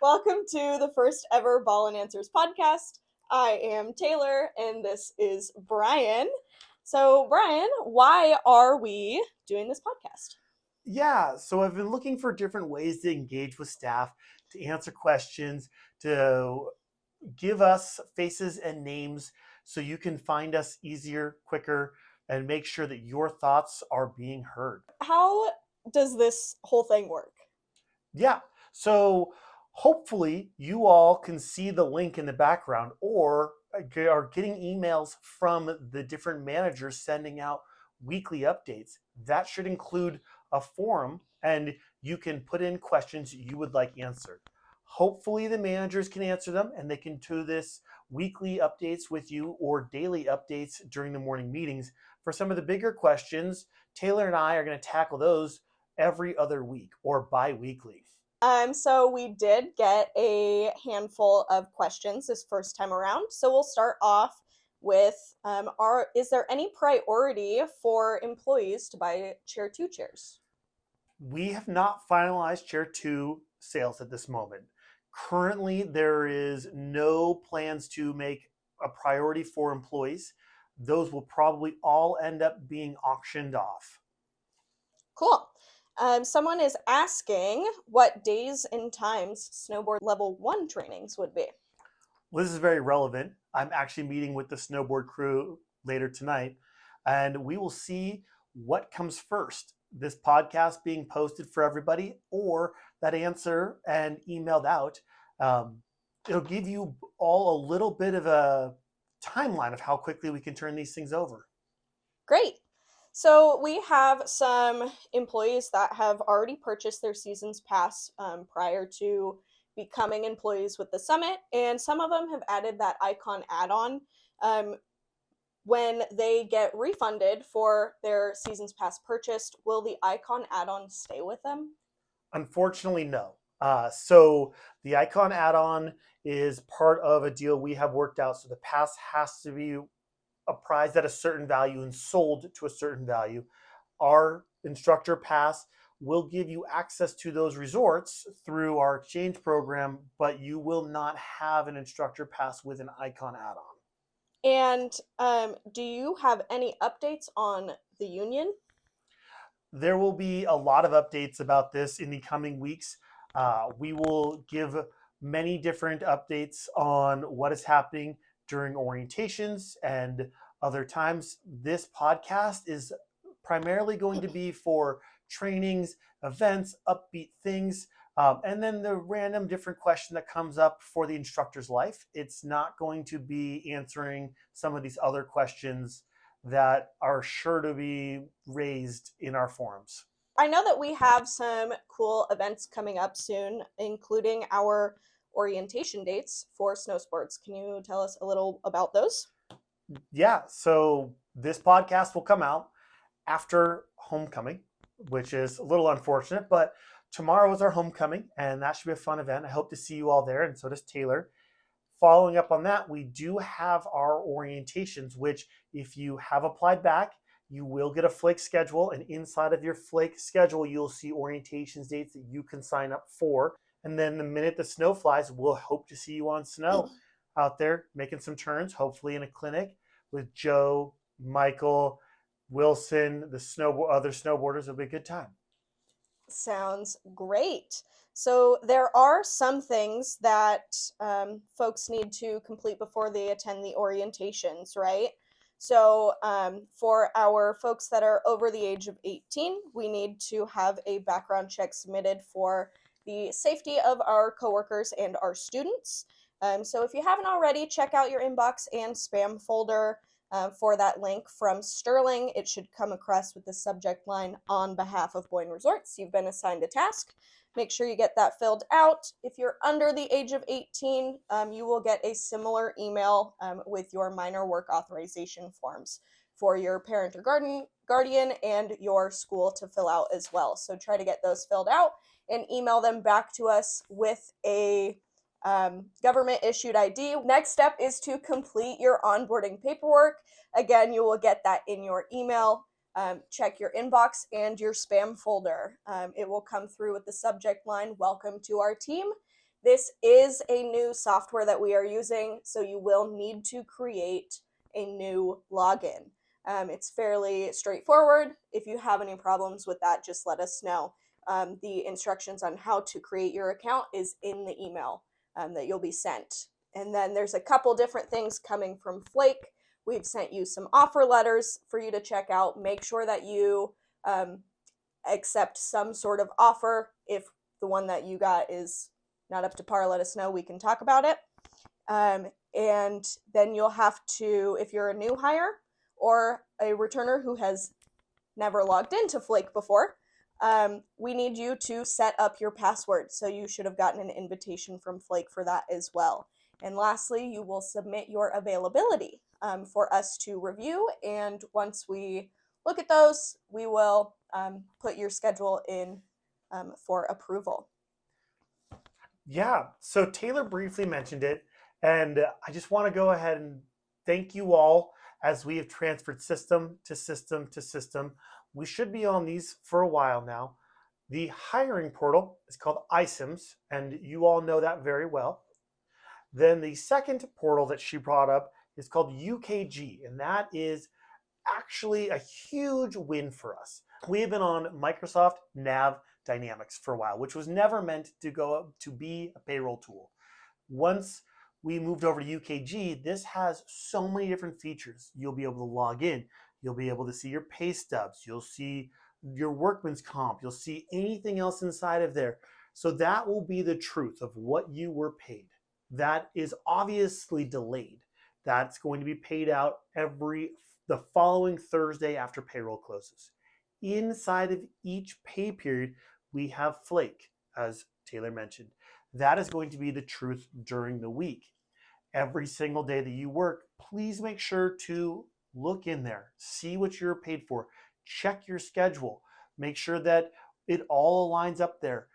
Welcome to the first ever Ballin Answers podcast. I am Taylor and this is Brian. So, Brian, why are we doing this podcast? Yeah, so I've been looking for different ways to engage with staff, to answer questions, to give us faces and names so you can find us easier, quicker, and make sure that your thoughts are being heard. How does this whole thing work? Yeah, so hopefully you all can see the link in the background or are getting emails from the different managers sending out weekly updates. That should include a forum and you can put in questions you would like answered. Hopefully the managers can answer them and they can do this weekly updates with you or daily updates during the morning meetings. For some of the bigger questions, Taylor and I are going to tackle those every other week or bi-weekly. So we did get a handful of questions this first time around. So we'll start off with is there any priority for employees to buy Chair 2 chairs? We have not finalized Chair 2 sales at this moment. Currently, there is no plans to make a priority for employees. Those will probably all end up being auctioned off. Cool. Someone is asking what days and times snowboard level 1 trainings would be. Well, this is very relevant. I'm actually meeting with the snowboard crew later tonight, and we will see what comes first. This podcast being posted for everybody, or that answer and emailed out. It'll give you all a little bit of a timeline of how quickly we can turn these things over. Great. So we have some employees that have already purchased their season's pass prior to becoming employees with the summit, and some of them have added that icon add-on. When they get refunded for their season's pass purchased, will the icon add-on stay with them? Unfortunately, no. So the icon add-on is part of a deal we have worked out. So the pass has to be apprised at a certain value and sold to a certain value. Our instructor pass will give you access to those resorts through our exchange program, but you will not have an instructor pass with an icon add-on. And do you have any updates on the union? There will be a lot of updates about this in the coming weeks. We will give many different updates on what is happening during orientations and other times. This podcast is primarily going to be for trainings, events, upbeat things, and then the random different question that comes up for the instructor's life. It's not going to be answering some of these other questions that are sure to be raised in our forums. I know that we have some cool events coming up soon, including our orientation dates for snow sports. Can you tell us a little about those? Yeah, so this podcast will come out after homecoming, which is a little unfortunate, but tomorrow is our homecoming, and that should be a fun event. I hope to see you all there, and so does Taylor. Following up on that, we do have our orientations, which if you have applied back, you will get a Flake schedule, and inside of your Flake schedule, you'll see orientations dates that you can sign up for. And then the minute the snow flies, we'll hope to see you on snow out there making some turns, hopefully in a clinic with Joe, Michael, Wilson, the other snowboarders. It'll be a good time. Sounds great. So there are some things that folks need to complete before they attend the orientations, right? So for our folks that are over the age of 18, we need to have a background check submitted for the safety of our coworkers and our students. So if you haven't already, check out your inbox and spam folder for that link from Sterling. It should come across with the subject line, "On behalf of Boyne Resorts, you've been assigned a task." Make sure you get that filled out. If you're under the age of 18, you will get a similar email with your minor work authorization forms for your parent or guardian and your school to fill out as well. So try to get those filled out and email them back to us with a government issued ID. Next step is to complete your onboarding paperwork. Again, you will get that in your email. Check your inbox and your spam folder. It will come through with the subject line, "Welcome to our team." This is a new software that we are using, so you will need to create a new login. It's fairly straightforward. If you have any problems with that, just let us know. The instructions on how to create your account is in the email that you'll be sent. And then there's a couple different things coming from Flaik. We've sent you some offer letters for you to check out. Make sure that you accept some sort of offer. If the one that you got is not up to par, let us know. We can talk about it. And then you'll have to, if you're a new hire or a returner who has never logged into Flaik before, we need you to set up your password. So you should have gotten an invitation from Flaik for that as well. And lastly, you will submit your availability for us to review. And once we look at those, we will put your schedule in for approval. Yeah, so Taylor briefly mentioned it, and I just want to go ahead and thank you all as we have transferred system to system to system. We should be on these for a while now. The hiring portal is called iCIMS, and you all know that very well. Then the second portal that she brought up is called UKG, and that is actually a huge win for us. We have been on Microsoft Nav Dynamics for a while, which was never meant to be a payroll tool. Once we moved over to UKG, this has so many different features. You'll be able to log in. You'll be able to see your pay stubs. You'll see your workman's comp. You'll see anything else inside of there. So that will be the truth of what you were paid. That is obviously delayed. That's going to be paid out the following Thursday after payroll closes. Inside of each pay period, we have Flaik, as Taylor mentioned. That is going to be the truth during the week. Every single day that you work, please make sure to look in there, see what you're paid for, check your schedule, make sure that it all aligns up there.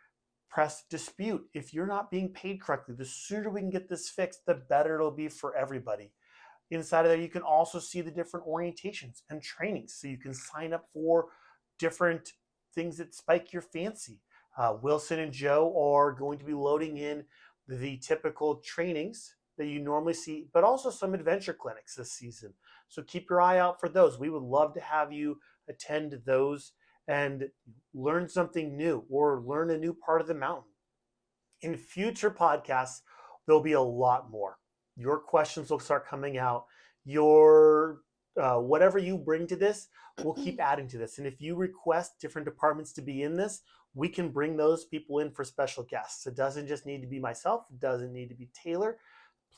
Press dispute. If you're not being paid correctly, the sooner we can get this fixed, the better it'll be for everybody. Inside of there, you can also see the different orientations and trainings. So you can sign up for different things that spike your fancy. Wilson and Joe are going to be loading in the typical trainings that you normally see, but also some adventure clinics this season. So keep your eye out for those. We would love to have you attend those and learn something new or learn a new part of the mountain. In future podcasts, there'll be a lot more. Your questions will start coming out. Your whatever you bring to this, we'll keep adding to this. And if you request different departments to be in this, we can bring those people in for special guests. It doesn't just need to be myself. It doesn't need to be Taylor.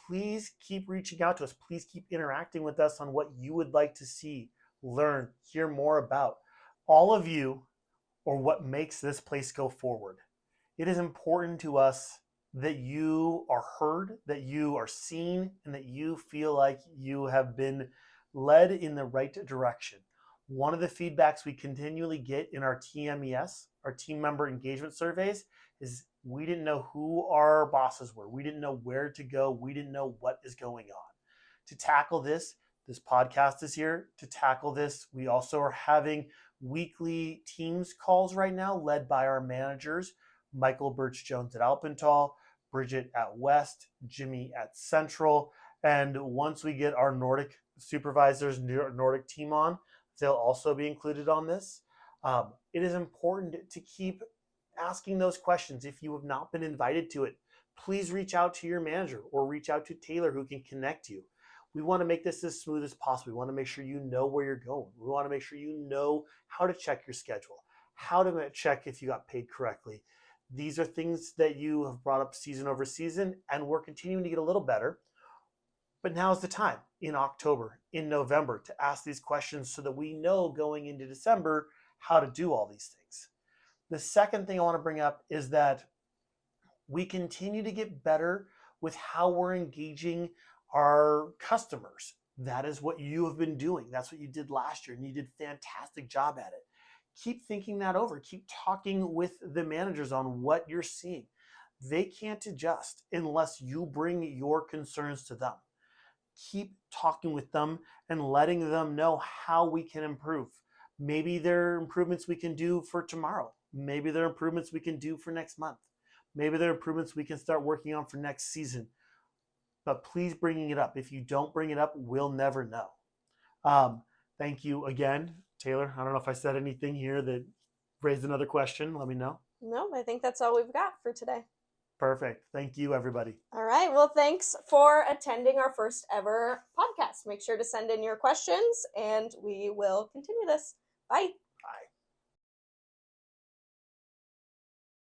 Please keep reaching out to us. Please keep interacting with us on what you would like to see, learn, hear more about. All of you are what makes this place go forward. It is important to us that you are heard, that you are seen, and that you feel like you have been led in the right direction. One of the feedbacks we continually get in our TMES, our team member engagement surveys, is we didn't know who our bosses were. We didn't know where to go. We didn't know what is going on. To tackle this podcast is here. To tackle this, we also are having weekly Teams calls right now led by our managers, Michael Birch-Jones at Alpental, Bridget at West, Jimmy at Central. And once we get our Nordic supervisors, Nordic team on, they'll also be included on this. It is important to keep asking those questions. If you have not been invited to it, please reach out to your manager or reach out to Taylor who can connect you. We want to make this as smooth as possible. We want to make sure you know where you're going. We want to make sure you know how to check your schedule, how to check if you got paid correctly. These are things that you have brought up season over season, and we're continuing to get a little better. But now is the time in October, in November, to ask these questions so that we know going into December how to do all these things. The second thing I want to bring up is that we continue to get better with how we're engaging our customers. That is what you have been doing. That's what you did last year, and you did a fantastic job at it. Keep thinking that over. Keep talking with the managers on what you're seeing. They can't adjust unless you bring your concerns to them. Keep talking with them and letting them know how we can improve. Maybe there are improvements we can do for tomorrow. Maybe there are improvements we can do for next month. Maybe there are improvements we can start working on for next season. But please bringing it up. If you don't bring it up, we'll never know. Thank you again, Taylor. I don't know if I said anything here that raised another question. Let me know. No, I think that's all we've got for today. Perfect. Thank you, everybody. All right. Well, thanks for attending our first ever podcast. Make sure to send in your questions and we will continue this. Bye.